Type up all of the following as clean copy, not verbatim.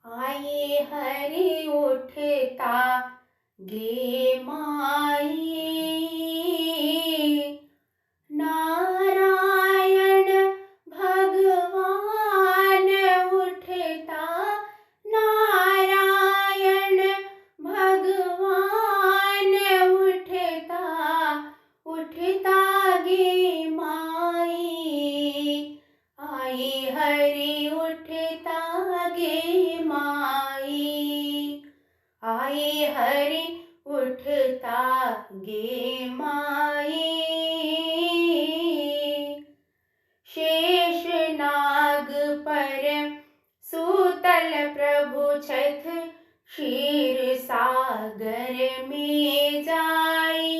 आए हरि उठता गे माई, नारायण भगवान उठता, नारायण भगवान उठता, उठता गे माई। आई हरि उठता गे माई, आई हरि उठता गे माई। शेष नाग पर सूतल प्रभु छथ, क्षीर सागर में जाई।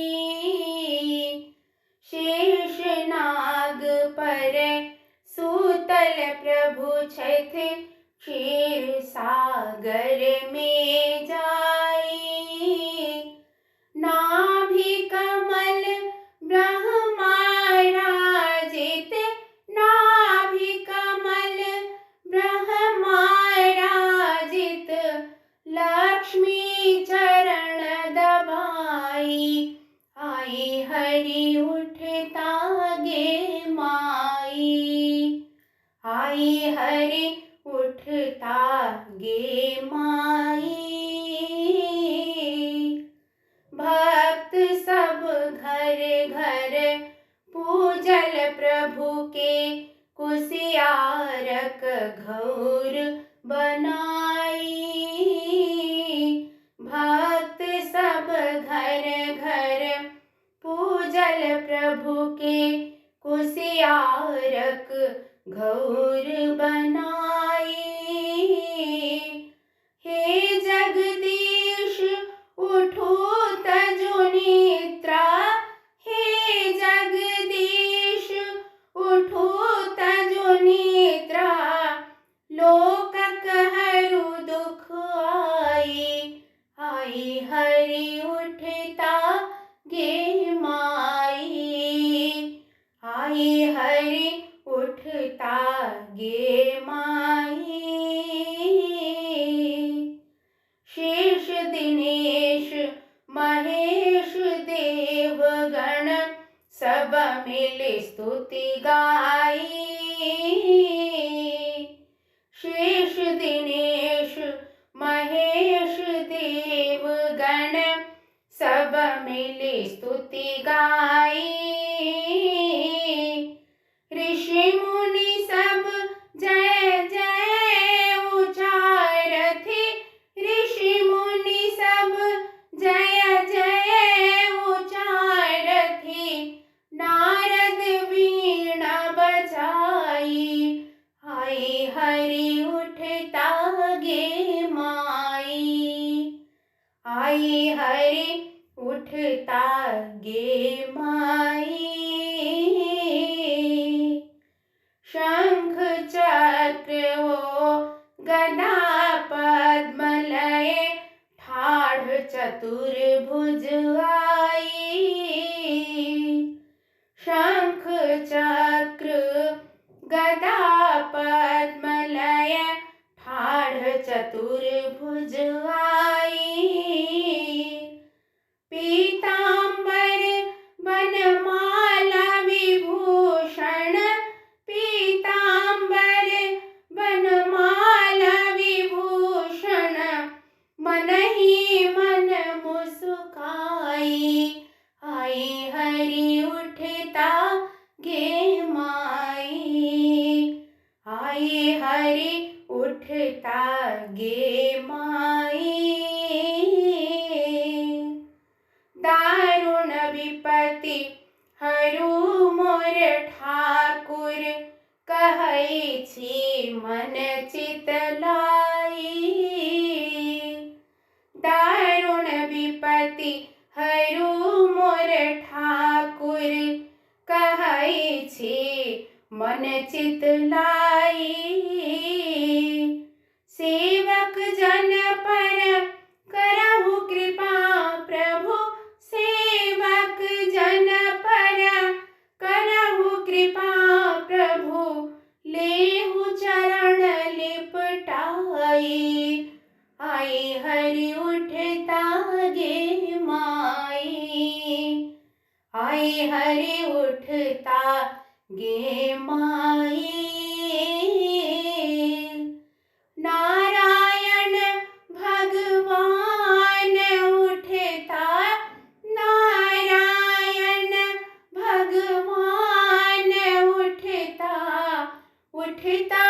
शेष नाग पर सूतल प्रभु छथ, क्षीर सागर में जाई। नाभि कमल ब्रह्मा राजित, नाभि कमल ब्रह्मा राजित, लक्ष्मी चरण दबाई। आई हरि उठता गे माई, आई हरि उठता गे माई। भक्त सब घर घर पूजल प्रभु के, कुसियारक घौर बनाई। भक्त सब घर घर पूजल प्रभु के, कुसियारक घौर बनाई। हे जगदीश उठो तजो निद्रा, हे जगदीश उठो तजो निद्रा, लोकक हरू दुख आई। आई हरि उठता गे माई, आई हरि उठता गे माई। शेष दिनेश महेश देवगण, सब मिल स्तुति गाई। शेष दिनेश महेश देवगण, सब मिल स्तुति गाई। ऋषि मुनि सब जय जय उचारथि, ऋषि मुनि सब जय जय उचारथि, नारद वीणा बजाई। आई हरि उठता गे माई, आई हरि उठता गे माई। शंख चक्र हो गदा पद्म लय, ठाढ़ चतुर्भुज आई। शंख चक्र गदा पद्म लय, ठाढ़ चतुर्भुज आई। पीतांबर वनमाला विभूषण, पीतांबर वनमाला विभूषण, मन ही मन मुस्काई। आई हरि उठता गे माई, आई हरि उठता गे माई। दारुण विपत्ति हरू मोर ठाकुर, कहै छी मन चित लाई। दारुण विपत्ति हरू मोर ठाकुर, कहै छी मन चित लाई। सेवक जन पर करहु कृपा प्रभु, सेवक जन पर करहु कृपा प्रभु, लेहु चरण लिपटाई। माई। नारायण भगवान उठता, नारायण भगवान उठता, उठता